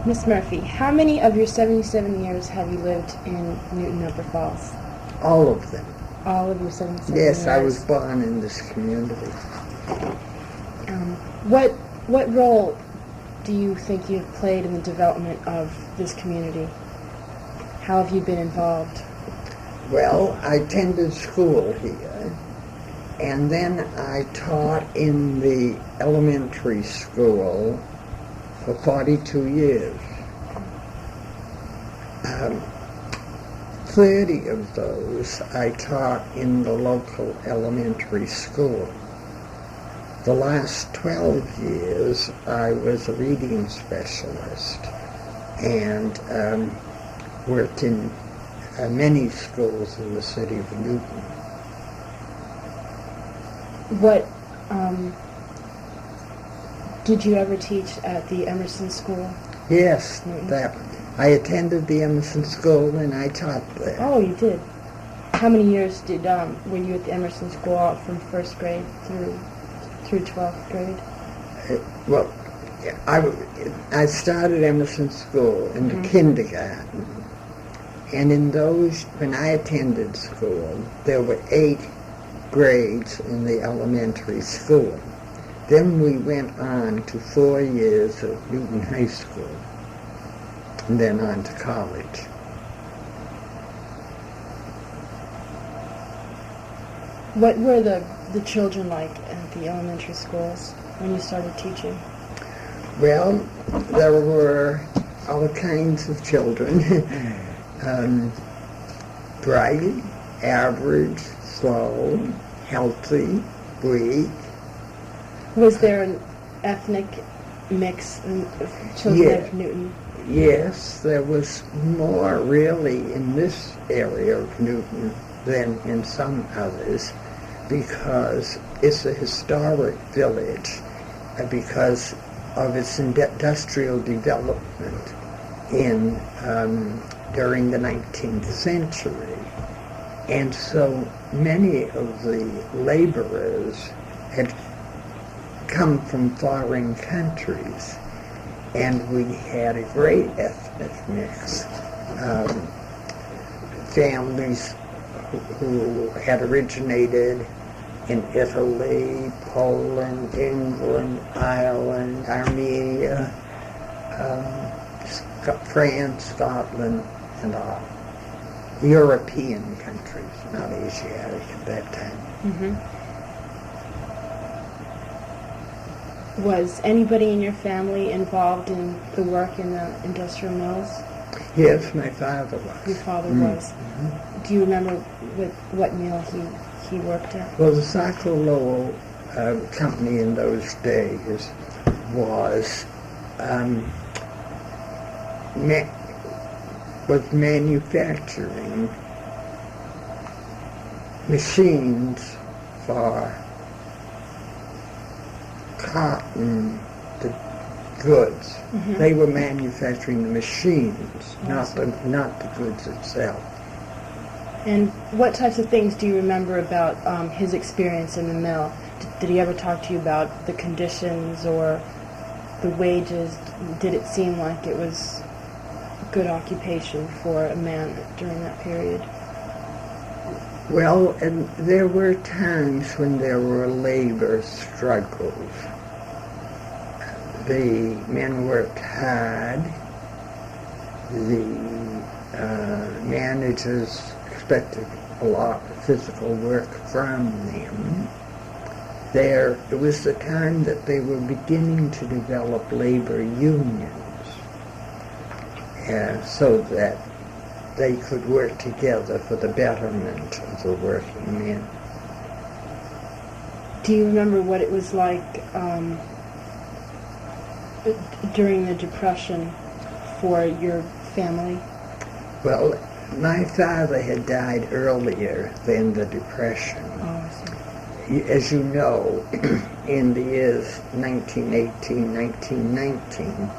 Miss Murphy, how many of your 77 years have you lived in Newton Upper Falls? All of them. All of your 77 years? Yes, I was born in this community. What role do you think you've played in the development of this community? How have you been involved? Well, I attended school here, and then I taught in the elementary school for 42 years. 30 of those I taught in the local elementary school. The last 12 years I was a reading specialist and worked in many schools in the city of Newton. What did you ever teach at the Emerson School? Yes, I attended the Emerson School and I taught there. Oh, you did. How many years were you at the Emerson School, out from first grade through 12th grade? Well, I started Emerson School in the kindergarten, and in those, when I attended school, there were 8 grades in the elementary school. Then we went on to 4 years of Newton High School, and then on to college. What were the children like at the elementary schools when you started teaching? Well, there were all kinds of children. Bright, average, slow, healthy, weak. Was there an ethnic mix of children of Newton? Yes, there was more really in this area of Newton than in some others, because it's a historic village because of its industrial development during the 19th century. And so many of the laborers had come from foreign countries, and we had a great ethnic mix. Families who had originated in Italy, Poland, England, Ireland, Armenia, France, Scotland, and all. European countries, not Asiatic at that time. Mm-hmm. Was anybody in your family involved in the work in the industrial mills? Yes, my father was. Your father was. Mm-hmm. Do you remember what mill he worked at? Well, the Sackler Lowell company in those days was manufacturing machines for cotton, the goods. Mm-hmm. They were manufacturing the machines, not the goods itself. And what types of things do you remember about his experience in the mill? Did he ever talk to you about the conditions or the wages? Did it seem like it was a good occupation for a man during that period? Well, and there were times when there were labor struggles. The men worked hard. The managers expected a lot of physical work from them. It was the time that they were beginning to develop labor unions, so that they could work together for the betterment of the working men. Do you remember what it was like during the Depression for your family? Well, my father had died earlier than the Depression. Oh, I see. As you know, in the years 1918, 1919,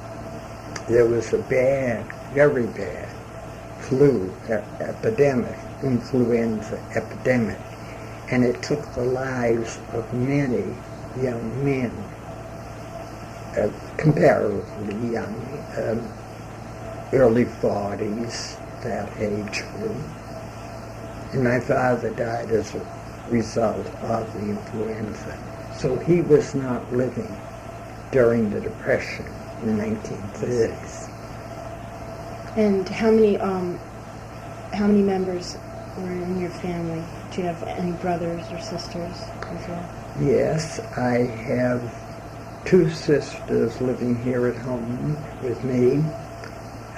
there was a very bad influenza epidemic, and it took the lives of many young men, comparatively young, early 40s, that age group. And my father died as a result of the influenza. So he was not living during the Depression in the 1930s. And how many members were in your family? Do you have any brothers or sisters as well? Yes, I have 2 sisters living here at home with me.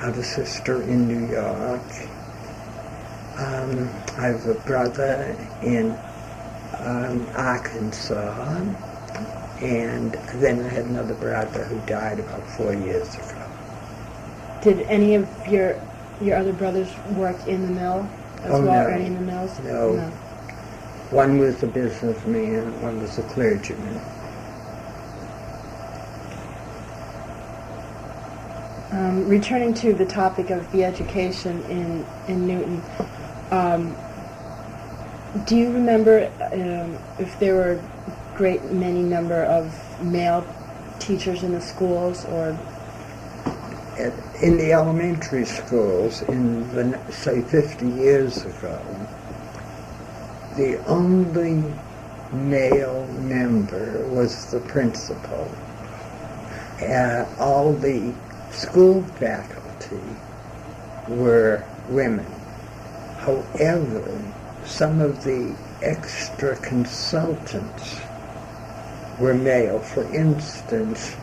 I have a sister in New York. I have a brother in Arkansas, and then I had another brother who died about 4 years ago. Did any of your other brothers work in the mill as well, no. or any in the mills? No. One was a businessman, one was a clergyman. Returning to the topic of the education in Newton, do you remember if there were a great many number of male teachers in the schools, or? In the elementary schools, say 50 years ago, the only male member was the principal. All the school faculty were women. However, some of the extra consultants were male. For instance,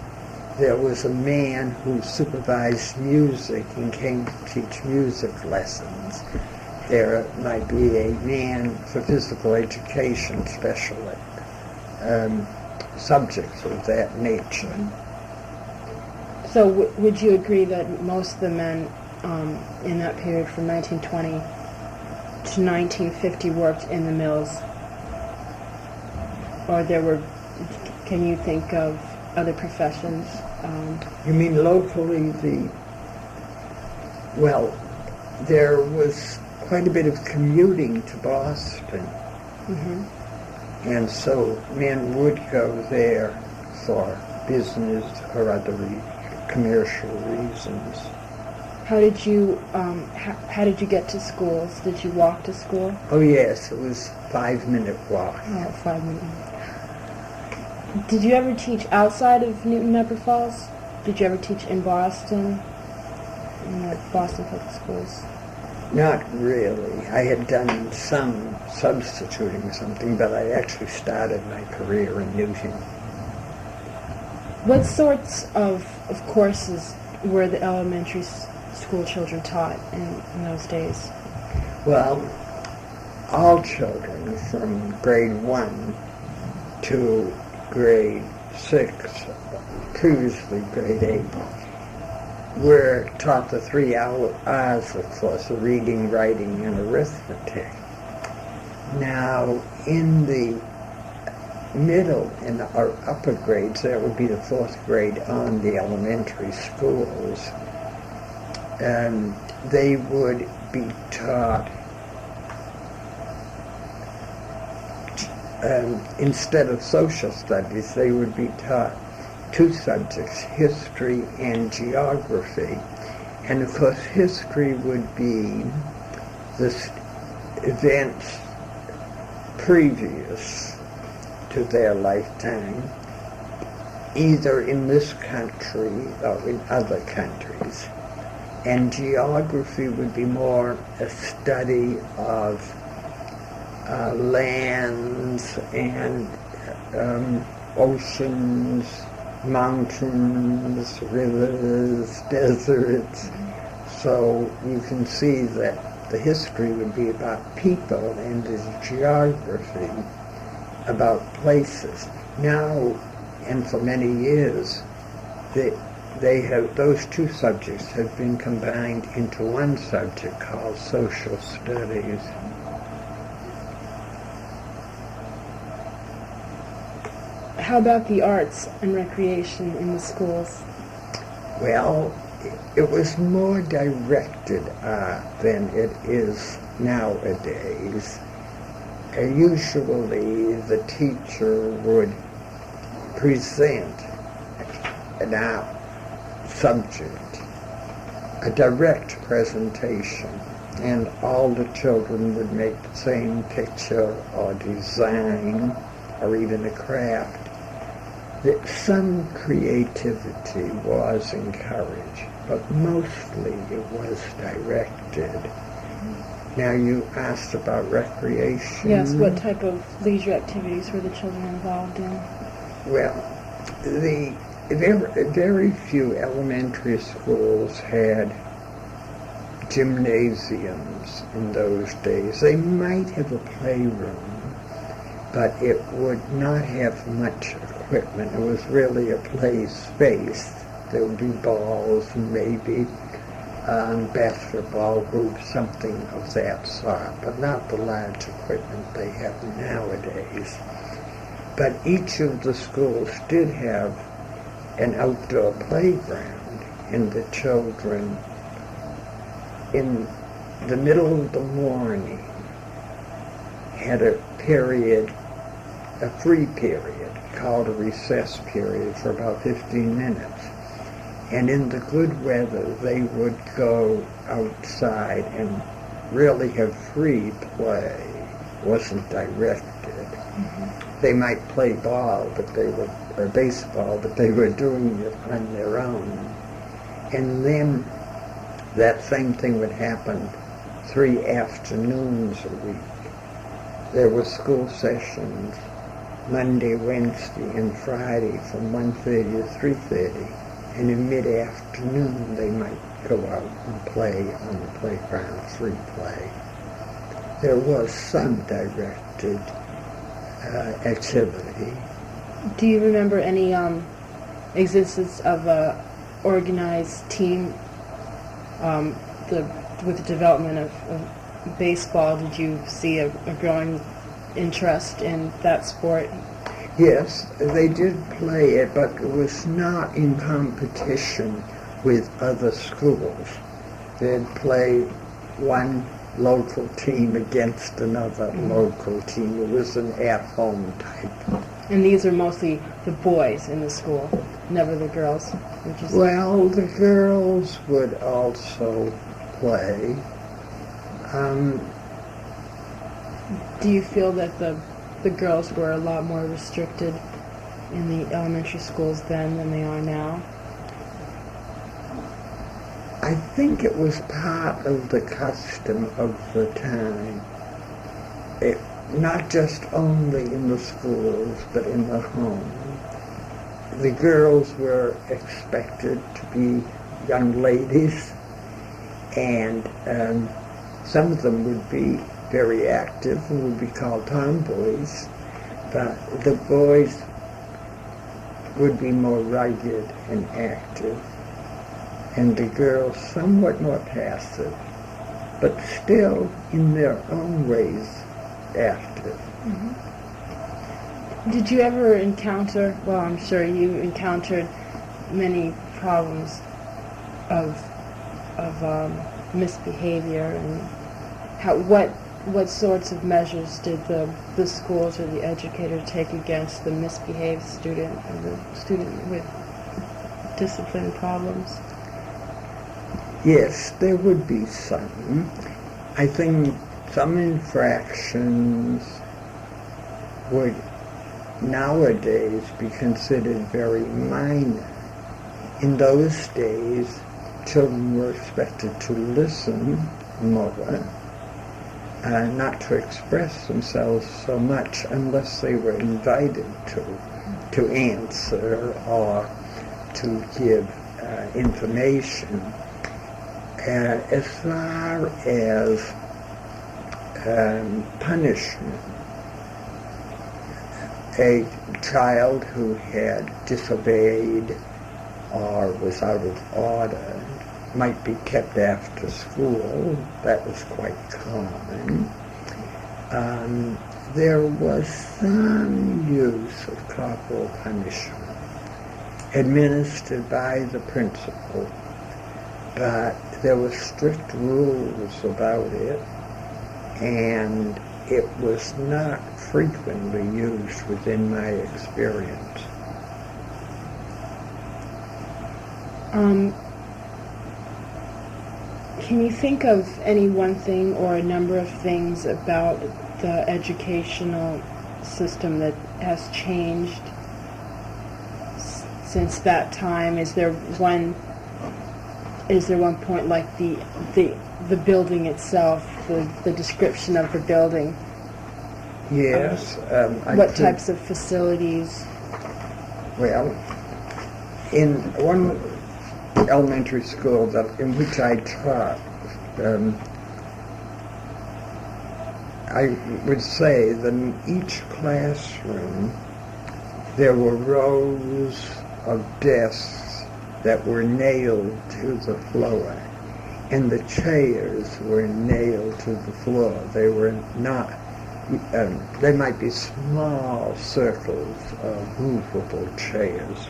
there was a man who supervised music and came to teach music lessons. There might be a man for physical education, special subjects of that nature. So would you agree that most of the men in that period from 1920 to 1950 worked in the mills? Or can you think of other professions? You mean locally? Well, there was quite a bit of commuting to Boston. Mm-hmm. And so men would go there for business or other commercial reasons. How did you get to schools? Did you walk to school? Oh yes, it was 5-minute walk. Oh, 5 minutes. Did you ever teach outside of Newton Upper Falls? Did you ever teach in Boston? In the Boston Public Schools? Not really. I had done some substituting or something, but I actually started my career in Newton. What sorts of courses were the elementary school children taught in those days? Well, all children from grade 1 to grade 6, previously grade 8, were taught the 3 R's, of course, of reading, writing, and arithmetic. Now, in the middle and or upper grades, that would be the 4th grade on the elementary schools, they would be taught, instead of social studies, they would be taught 2 subjects, history and geography. And of course, history would be the events previous to their lifetime, either in this country or in other countries. And geography would be more a study of lands and oceans, mountains, rivers, deserts. So you can see that the history would be about people and the geography about places. Now, and for many years, those 2 subjects have been combined into one subject called social studies. How about the arts and recreation in the schools? Well, it was more directed than it is nowadays. Usually the teacher would present an art subject a direct presentation, and all the children would make the same picture or design or even a craft. That some creativity was encouraged, but mostly it was directed. Now you asked about recreation. Yes, what type of leisure activities were the children involved in? Well, the very few elementary schools had gymnasiums in those days. They might have a playroom, but it would not have much equipment. It was really a play space. There would be balls and maybe basketball hoops, something of that sort, but not the large equipment they have nowadays. But each of the schools did have an outdoor playground, and the children, in the middle of the morning, had a period, a free period, called a recess period for about 15 minutes. And in the good weather, they would go outside and really have free play. It wasn't directed. Mm-hmm. They might play ball, or baseball, but they were doing it on their own. And then that same thing would happen 3 afternoons a week. There were school sessions Monday, Wednesday, and Friday from 1:30 to 3:30. And in mid-afternoon, they might go out and play on the playground, free play. There was some directed activity. Do you remember any existence of a organized team with the development of baseball? Did you see a growing interest in that sport? Yes, they did play it, but it was not in competition with other schools. They'd play one local team against another local team. It was an at-home type. And these are mostly the boys in the school, never the girls? Well, the girls would also play. Do you feel that the girls were a lot more restricted in the elementary schools then than they are now? I think it was part of the custom of the time. Not just only in the schools, but in the home. The girls were expected to be young ladies, and some of them would be very active and would be called tomboys, but the boys would be more rugged and active, and the girls somewhat more passive, but still in their own ways active. Mm-hmm. Did you ever encounter, well, I'm sure you encountered many problems of misbehavior, and what sorts of measures did the schools or the educator take against the misbehaved student or the student with discipline problems? Yes, there would be some. I think some infractions would nowadays be considered very minor. In those days, children were expected to listen more, not to express themselves so much unless they were invited to answer or to give information. As far as punishment, a child who had disobeyed or was out of order might be kept after school. That was quite common. There was some use of corporal punishment administered by the principal, but there were strict rules about it, and it was not frequently used within my experience. Can you think of any one thing or a number of things about the educational system that has changed since that time? Is there one point, like the building itself, the description of the building? Yes. What types of facilities? Well, in one elementary school in which I taught, I would say that in each classroom there were rows of desks that were nailed to the floor, and the chairs were nailed to the floor. They were not, they might be small circles of movable chairs.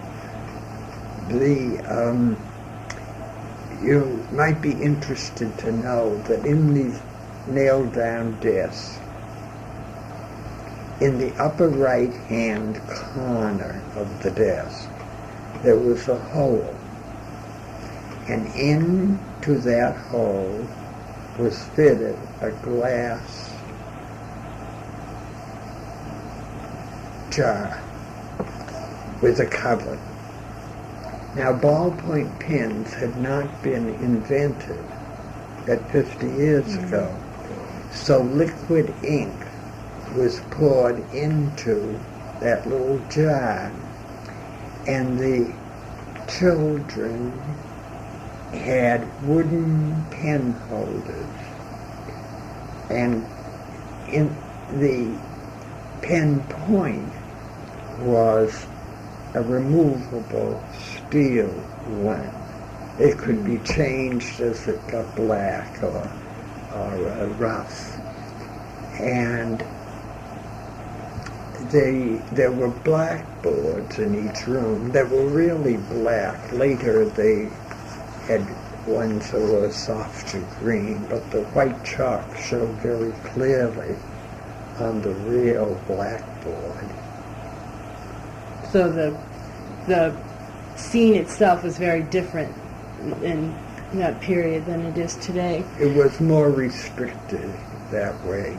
You might be interested to know that in these nailed down desks, in the upper right hand corner of the desk, there was a hole, and into that hole was fitted a glass jar with a cover. Now, ballpoint pens had not been invented at 50 years ago, so liquid ink was poured into that little jar, and the children had wooden pen holders, and in the pen point was a removable steel one. It could be changed as it got black or rough. And there were blackboards in each room that were really black. Later they had ones that were softer green, but the white chalk showed very clearly on the real blackboard. So the scene itself was very different in that period than it is today. It was more restricted that way.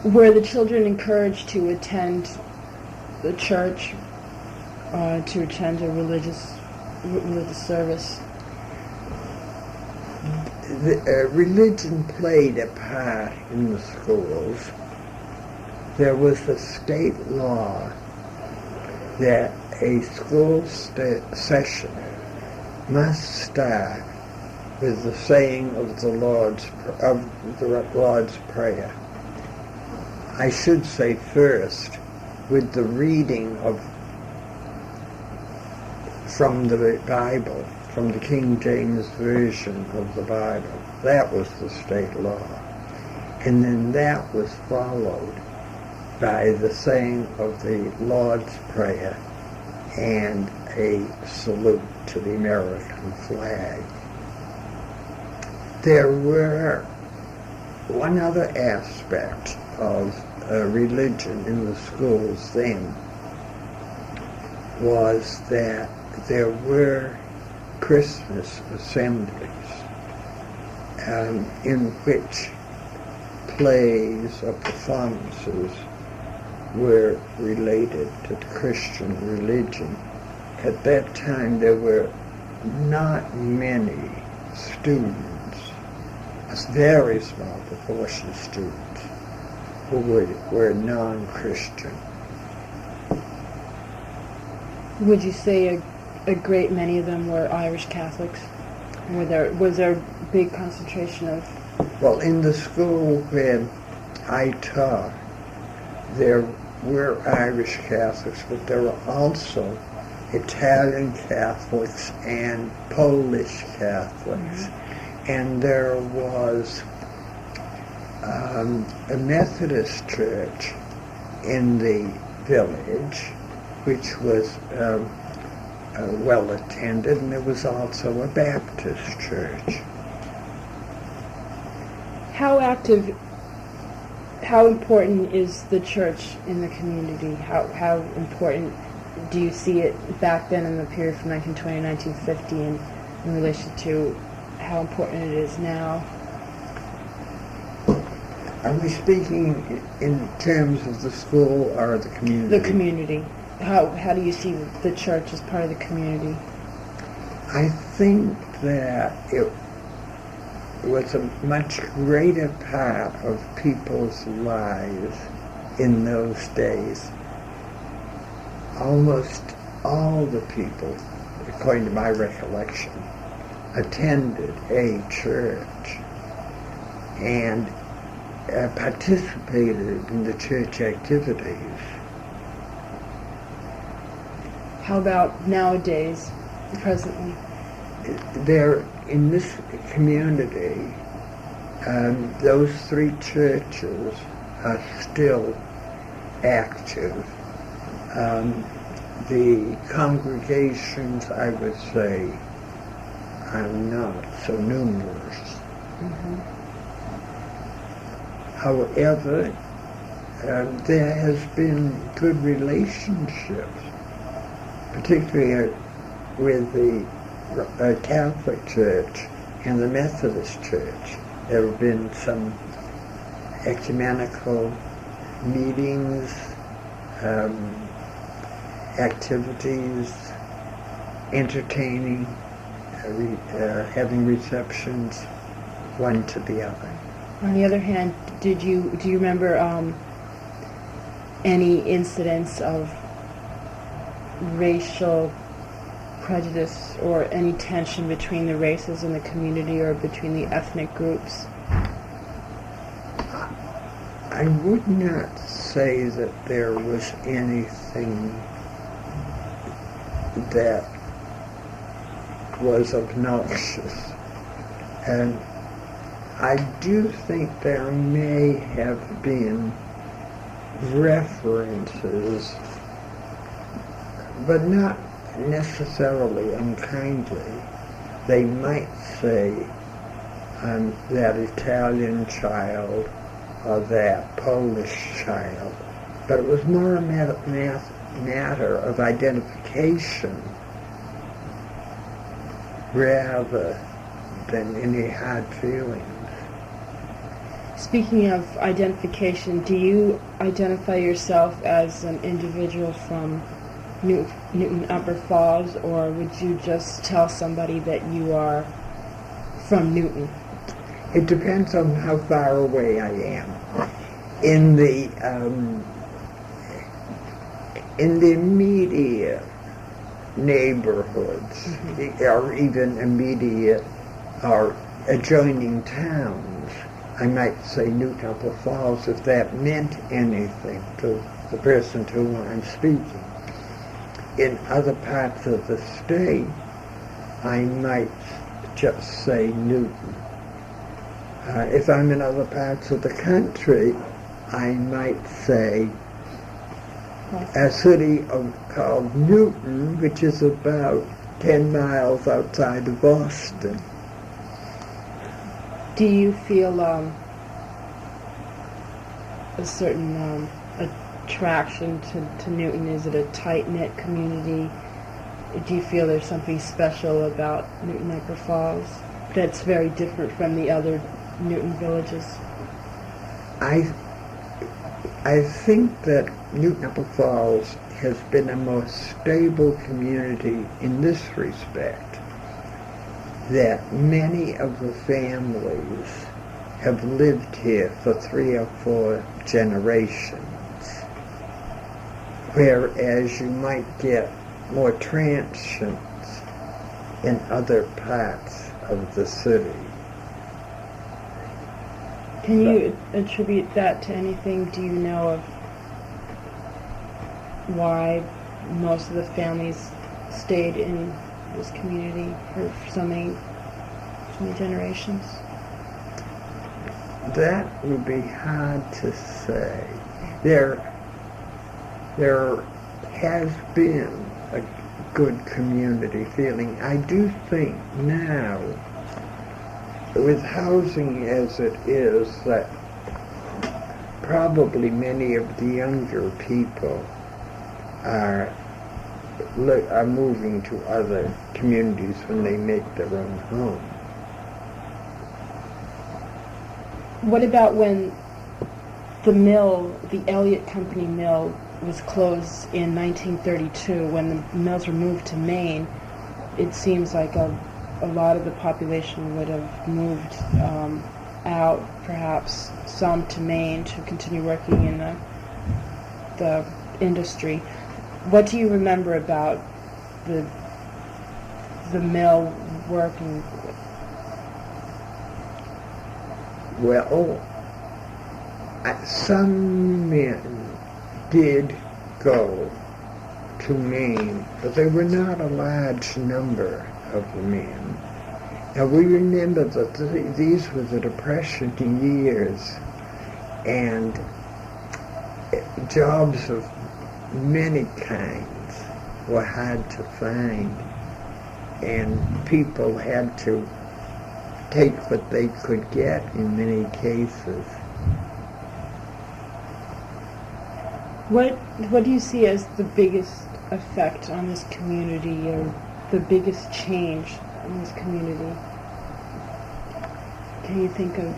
Were the children encouraged to attend the church, to attend a religious service? Religion played a part in the schools. There was a state law that a school session must start with the saying of the Lord's Prayer. I should say first with the reading from the Bible, from the King James Version of the Bible. That was the state law. And then that was followed by the saying of the Lord's Prayer and a salute to the American flag. There were one other aspect of religion in the schools then, was that there were Christmas assemblies in which plays or performances were related to the Christian religion. At that time there were not many students, a very small proportion of students, who were non-Christian. Would you say a great many of them were Irish Catholics? Was there a big concentration of? Well, in the school where I taught, there were Irish Catholics, but there were also Italian Catholics and Polish Catholics. Mm-hmm. And there was a Methodist Church in the village, which was well attended, and there was also a Baptist church. How important is the church in the community? How important do you see it back then in the period from 1920 to 1950, in relation to how important it is now? Are we speaking in terms of the school or the community? The community. How do you see the church as part of the community? I think that it was a much greater part of people's lives in those days. Almost all the people, according to my recollection, attended a church and participated in the church activities. How about nowadays, presently? There, in this community, those three churches are still active. The congregations, I would say, are not so numerous. Mm-hmm. However, there has been good relationships, particularly with the Catholic Church and the Methodist Church. There have been some ecumenical meetings, activities, entertaining, having receptions, one to the other. On the other hand, do you remember any incidents of racial prejudice or any tension between the races in the community or between the ethnic groups? I would not say that there was anything that was obnoxious. And I do think there may have been references, but not necessarily unkindly. They might say that Italian child or that Polish child, but it was more a matter of identification rather than any hard feelings. Speaking of identification, do you identify yourself as an individual from Newton Upper Falls, or would you just tell somebody that you are from Newton? It depends on how far away I am. In the immediate neighborhoods, mm-hmm. or even immediate or adjoining towns, I might say Newton Upper Falls if that meant anything to the person to whom I'm speaking. In other parts of the state, I might just say Newton. If I'm in other parts of the country, I might say a city called Newton, which is about 10 miles outside of Boston. Do you feel a certain attraction to Newton? Is it a tight-knit community? Do you feel there's something special about Newton Upper Falls that's very different from the other Newton villages? I think that Newton Upper Falls has been a more stable community in this respect, that many of the families have lived here for 3 or 4 generations, whereas you might get more transients in other parts of the city. Can you attribute that to anything? Do you know of why most of the families stayed in this community for so many generations? That would be hard to say. There has been a good community feeling. I do think now, with housing as it is, that probably many of the younger people are are moving to other communities when they make their own home. What about when the mill, the Elliott Company mill, was closed in 1932, when the mills were moved to Maine? It seems like a lot of the population would have moved out, perhaps some to Maine to continue working in the industry. What do you remember about the mill working? Well, some men did go to Maine, but they were not a large number of the men. Now we remember that these were the Depression years, and jobs of many kinds were hard to find, and people had to take what they could get in many cases. What do you see as the biggest effect on this community, or the biggest change in this community? Can you think of?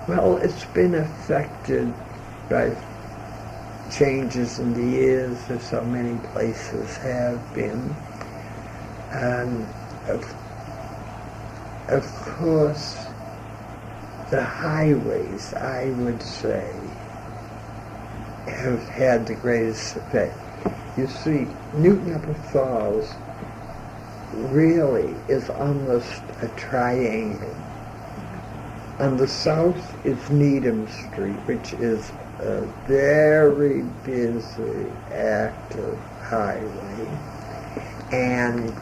Well, it's been affected by changes in the years, as so many places have been. Of course, the highways, I would say, have had the greatest effect. You see, Newton Upper Falls really is almost a triangle. On the south is Needham Street, which is a very busy, active highway. And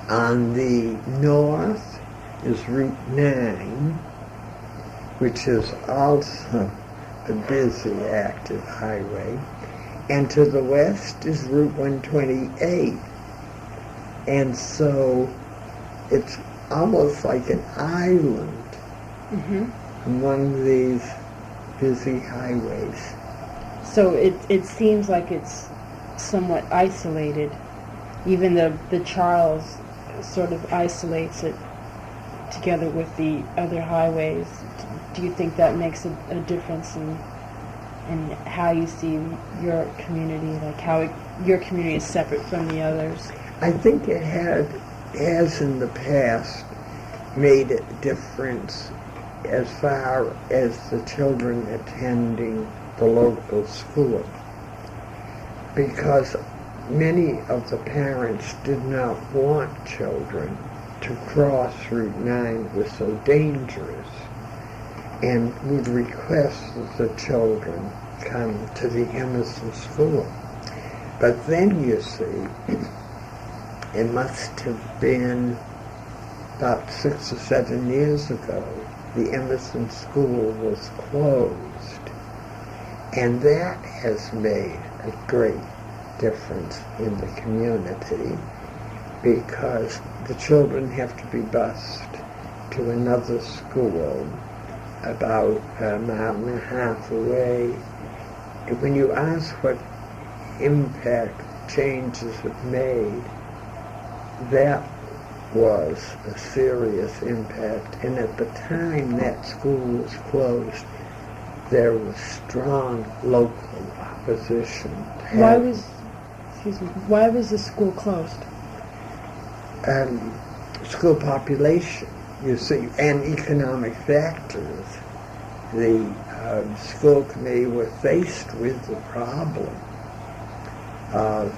on the north is Route 9, which is also a busy, active highway. And to the west is Route 128. And so it's almost like an island among these busy highways. So it seems like it's somewhat isolated. Even the Charles sort of isolates it together with the other highways. Do you think that makes a difference in how you see your community, like how your community is separate from the others? I think it has in the past made a difference as far as the children attending the local school, because many of the parents did not want children to cross Route 9. It was so dangerous, and would request that the children come to the Emerson School. But then, you see, it must have been about 6 or 7 years ago, the Emerson School was closed. And that has made a great difference in the community, because the children have to be bused to another school about a mile and a half away. And when you ask what impact changes have made, that was a serious impact. And at the time that school was closed, there was strong local opposition. Why was the school closed? School population, you see, and economic factors. The school committee were faced with the problem of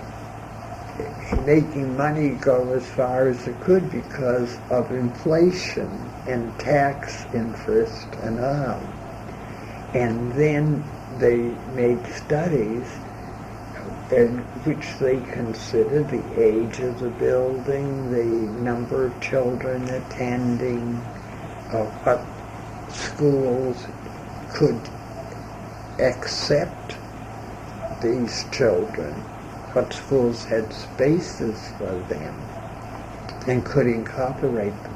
making money go as far as it could because of inflation and tax interest and all. And then they made studies in which they considered the age of the building, the number of children attending, what schools could accept these children, what schools had spaces for them and could incorporate them.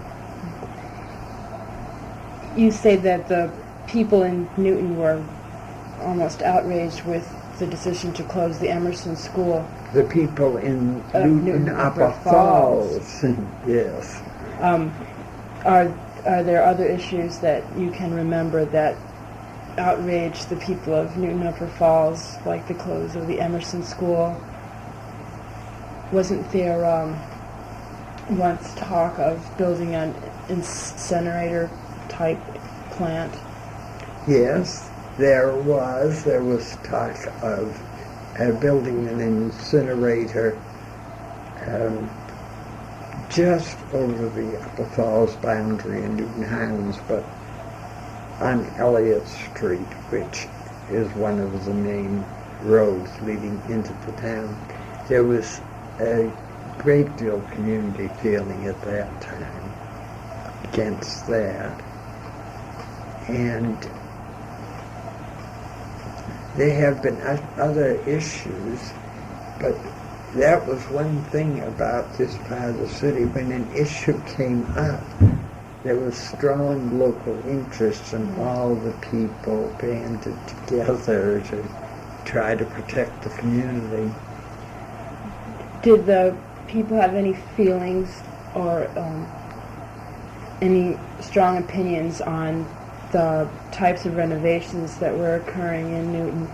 You say that the people in Newton were almost outraged with the decision to close the Emerson School. The people in Newton Upper Falls. Yes. Are there other issues that you can remember that outraged the people of Newton Upper Falls, like the close of the Emerson School? Wasn't there once talk of building an incinerator type plant? Yes, there was. There was talk of building an incinerator just over the Upper Falls boundary in Newton Highlands, but on Elliott Street, which is one of the main roads leading into the town. There was a great deal of community feeling at that time against that. And there have been other issues, but that was one thing about this part of the city. When an issue came up, there was strong local interest, and all the people banded together to try to protect the community. Did the people have any feelings or any strong opinions on the types of renovations that were occurring in Newton,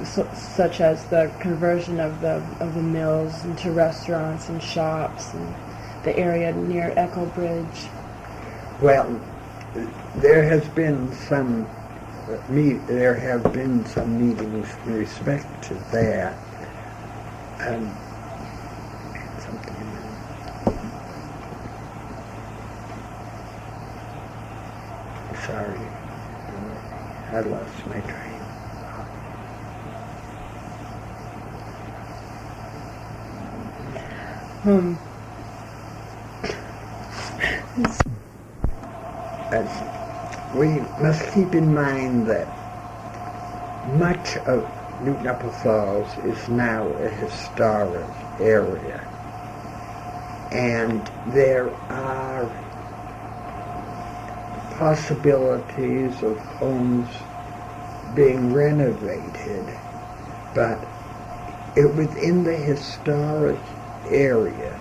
such as the conversion of the mills into restaurants and shops, and the area near Echo Bridge? Well, there have been some meetings in respect to that. Sorry, I lost my train. We must keep in mind that much of Newton Upper Falls is now a historic area, and there are possibilities of homes being renovated, but within the historic area,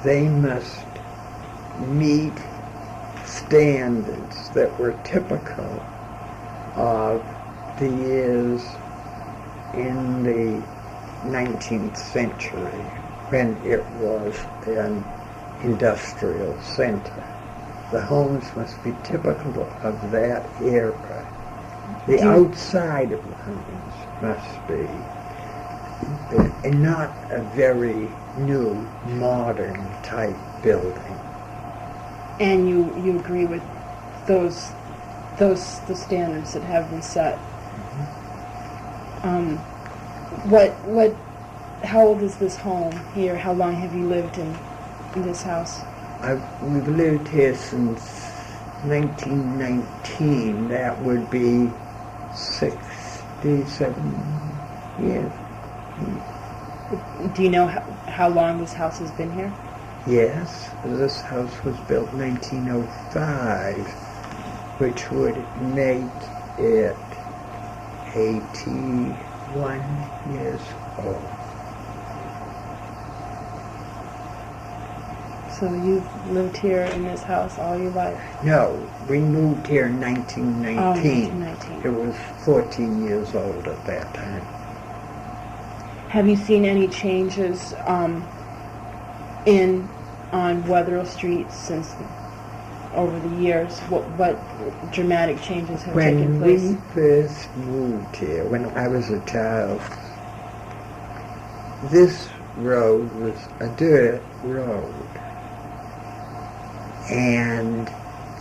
they must meet standards that were typical of the years in the 19th century when it was an industrial center. The homes must be typical of that era. The outside of the homes must be, and not a very new, modern type building. And you agree with the standards that have been set. Mm-hmm. How old is this home here? How long have you lived in this house? We've lived here since 1919. That would be 67 years. Do you know how long this house has been here? Yes, this house was built in 1905, which would make it 81 years old. So you've lived here in this house all your life? No, we moved here in 1919. 1919. It was 14 years old at that time. Have you seen any changes on Wetherill Street since over the years? What dramatic changes have taken place? When we first moved here, when I was a child, this road was a dirt road. And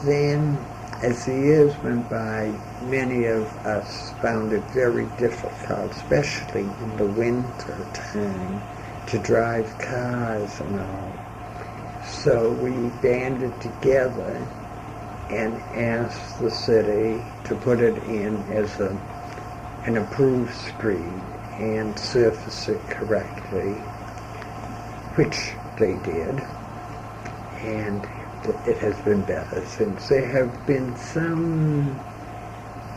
then, as the years went by, many of us found it very difficult, especially in the winter time, to drive cars and all. So we banded together and asked the city to put it in as an approved street and surface it correctly, which they did. And it has been better since. There have been some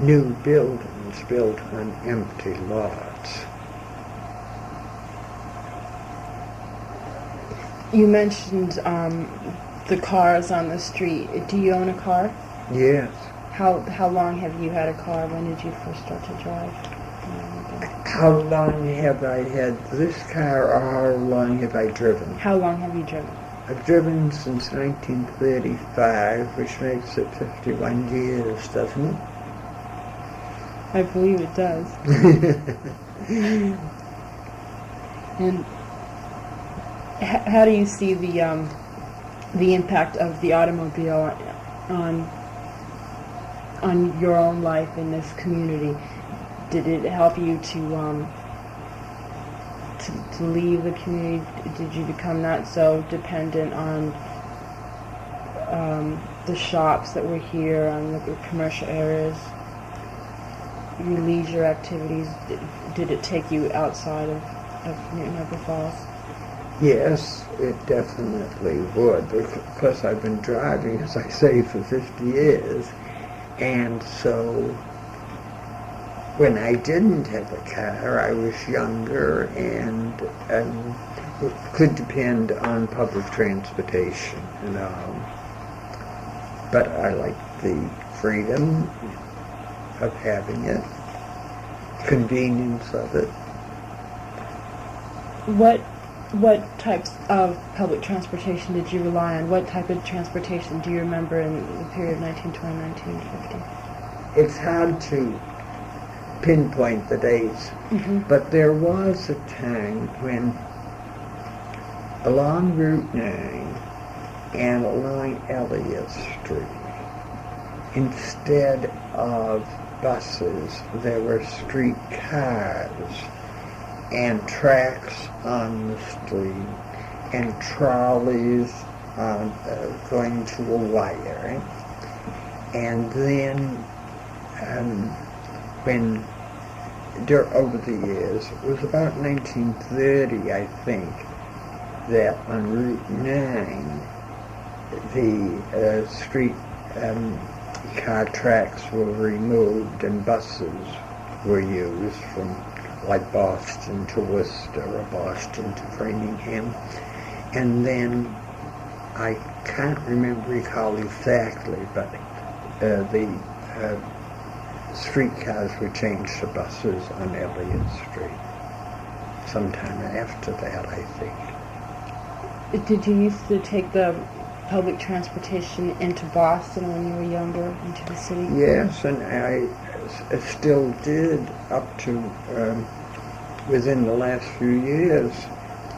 new buildings built on empty lots. You mentioned the cars on the street. Do you own a car? Yes. How long have you had a car? When did you first start to drive? How long have I had this car, or how long have I driven? How long have you driven? I've driven since 1935, which makes it 51 years, doesn't it? I believe it does. And how do you see the impact of the automobile on your own life in this community? Did it help you to leave the community? Did you become not so dependent on the shops that were here, on the commercial areas, your leisure activities? Did it take you outside of Newton Upper Falls? Yes, it definitely would, because I've been driving, as I say, for 50 years, and so when I didn't have a car, I was younger and could depend on public transportation and all. But I liked the freedom of having it, convenience of it. What types of public transportation did you rely on? What type of transportation do you remember in the period 1920-1950? It's hard to pinpoint the dates, but there was a time when along Route 9 and along Elliott Street, instead of buses, there were street cars and tracks on the street and trolleys going to a wire. And then over the years, it was about 1930, I think, that on Route 9, the street car tracks were removed and buses were used from like Boston to Worcester or Boston to Framingham. And then I can't recall exactly, but the streetcars were changed to buses on Elliott Street sometime after that, I think. Did you used to take the public transportation into Boston when you were younger, into the city? Yes, and I still did up to within the last few years.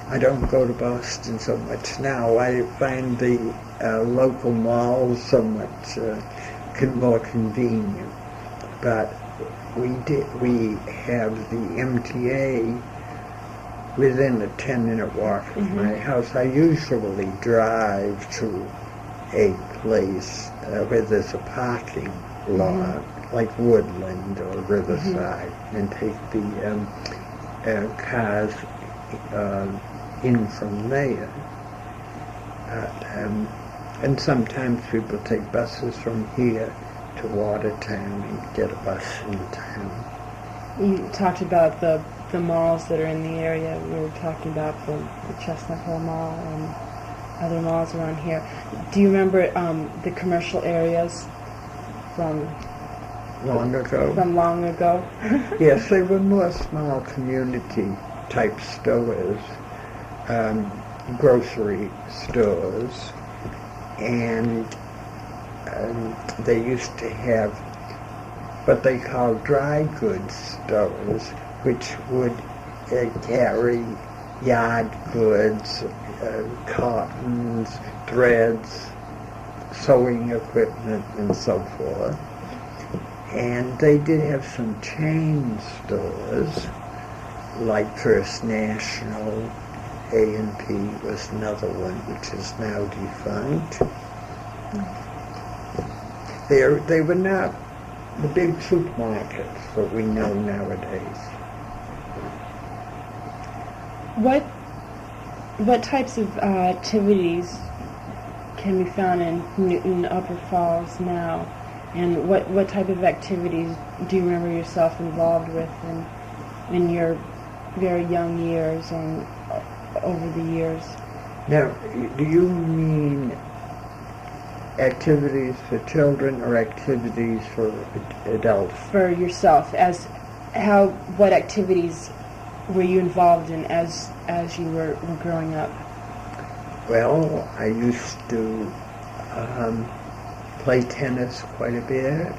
I don't go to Boston so much now. I find the local malls so much more convenient. But we have the MTA within a 10-minute walk from my house. I usually drive to a place where there's a parking lot, like Woodland or Riverside, and take the cars in from there. And sometimes people take buses from here to Watertown and get a bus in town. You talked about the malls that are in the area. We were talking about the Chestnut Hill Mall and other malls around here. Do you remember the commercial areas from long ago? From long ago? Yes, they were more small community type stores, grocery stores, and they used to have what they call dry goods stores, which would carry yard goods, cottons, threads, sewing equipment, and so forth. And they did have some chain stores, like First National, A&P was another one, which is now defunct. They were not the big supermarkets that we know nowadays. What types of activities can be found in Newton Upper Falls now? And what type of activities do you remember yourself involved with in your very young years and over the years? Now, do you mean activities for children or activities for adults? For yourself, what activities were you involved in as you were growing up? Well, I used to play tennis quite a bit,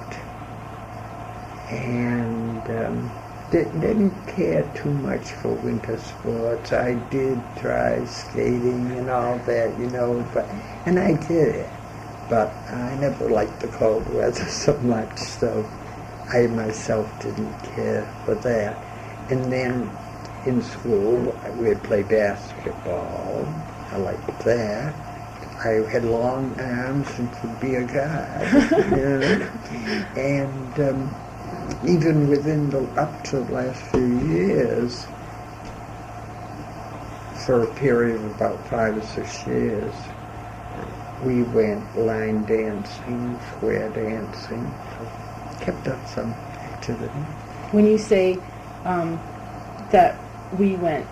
and didn't care too much for winter sports. I did try skating and all that, and I did it. But I never liked the cold weather so much, so I myself didn't care for that. And then in school, we'd play basketball. I liked that. I had long arms and could be a guy, And even up to the last few years, for a period of about 5 or 6 years, we went line dancing, square dancing, so kept up some activity. When you say that we went,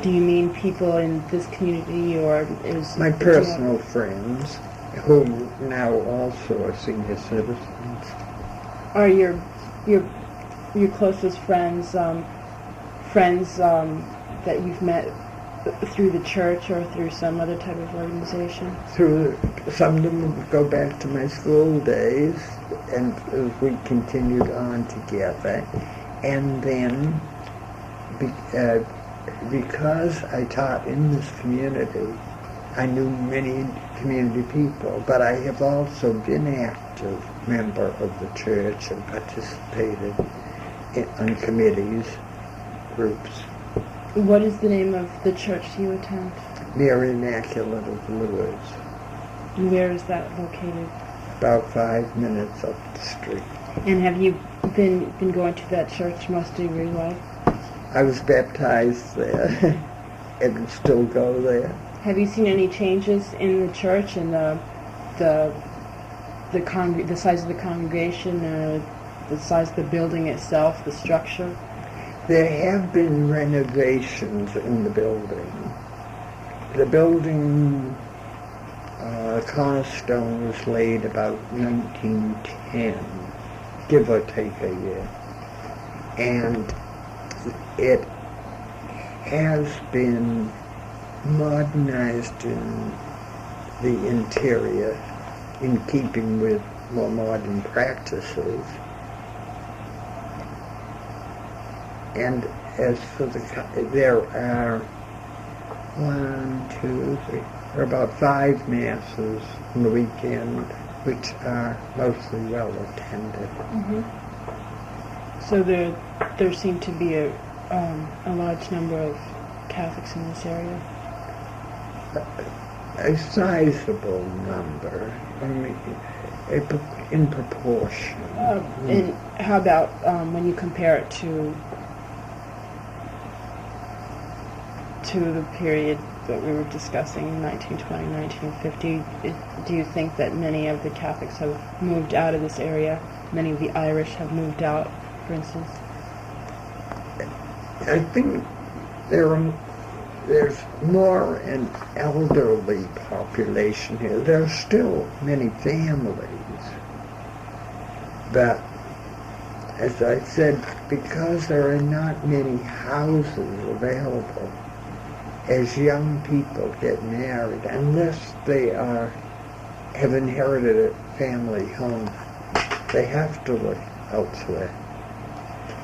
do you mean people in this community, or is my personal friends, who now also are senior citizens? Are your closest friends that you've met through the church or through some other type of organization? Some of them would go back to my school days, and we continued on together. And then, because I taught in this community, I knew many community people, but I have also been an active member of the church and participated on committees, groups. What is the name of the church you attend? Mary Immaculate of Lourdes. And where is that located? About 5 minutes up the street. And have you been going to that church most of your life? I was baptized there and still go there. Have you seen any changes in the church and the size of the congregation, the size of the building itself, the structure? There have been renovations in the building. The building cornerstone was laid about 1910, give or take a year. And it has been modernized in the interior in keeping with more modern practices. And as for there are there are about 5 masses on the weekend, which are mostly well attended. Mm-hmm. So there seem to be a large number of Catholics in this area. A sizable number, in proportion. And how about when you compare it to the period that we were discussing, 1920, 1950, do you think that many of the Catholics have moved out of this area? Many of the Irish have moved out, for instance? I think there's more an elderly population here. There are still many families, but as I said, because there are not many houses available, as young people get married, unless they have inherited a family home, they have to look elsewhere.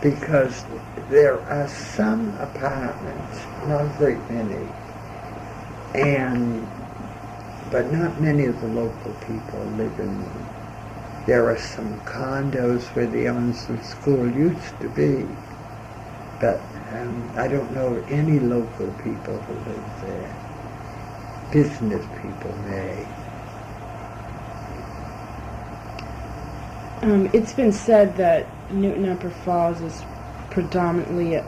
Because there are some apartments, not very many, but not many of the local people live in them. There are some condos where the owners of school used to be, but I don't know any local people who live there. Business people may. It's been said that Newton-Upper Falls is predominantly a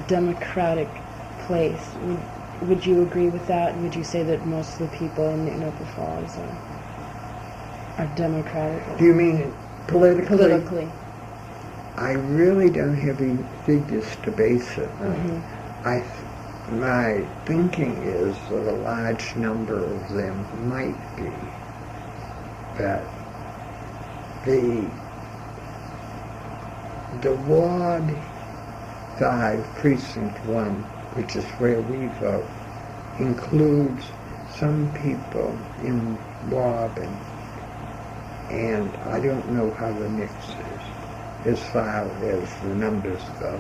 democratic place. Would you agree with that? Would you say that most of the people in Newton-Upper Falls are democratic? Do you mean politically? Politically. I really don't have any figures to base it on. Mm-hmm. my thinking is that a large number of them might be. But the Ward 5, Precinct 1, which is where we vote, includes some people in Woburn, and I don't know how the mix is as far as the numbers go.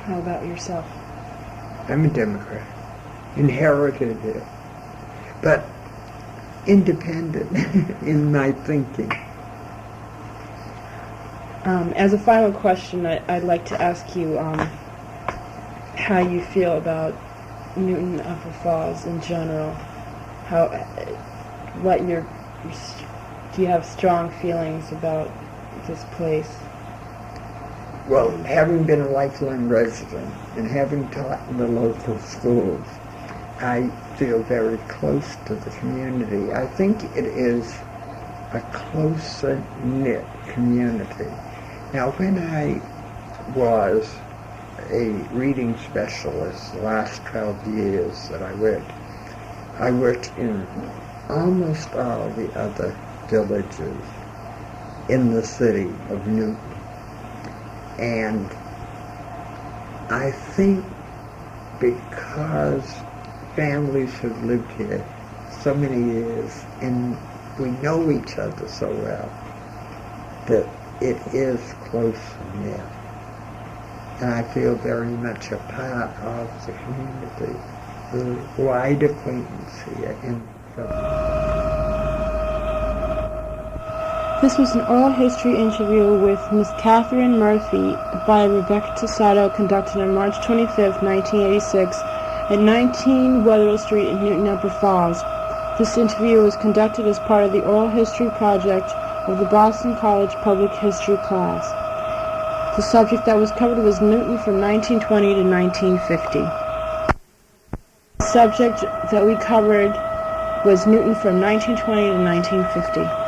How about yourself? I'm a Democrat, inherited it, but independent in my thinking. As a final question, I'd like to ask you how you feel about Newton Upper Falls in general. Do you have strong feelings about this place? Well, having been a lifelong resident and having taught in the local schools, I feel very close to the community. I think it is a closer-knit community. Now, when I was a reading specialist the last 12 years that I worked in almost all the other villages in the city of Newton. And I think because families have lived here so many years and we know each other so well, that it is close-knit. And I feel very much a part of the community, the wide acquaintance here in This was an oral history interview with Miss Katherine Murphy by Rebecca Tasato, conducted on March 25, 1986, at 19 Weatherall Street in Newton Upper Falls. This interview was conducted as part of the oral history project of the Boston College Public History class. The subject that was covered was Newton from 1920 to 1950. The subject that we covered was Newton from 1920 to 1950.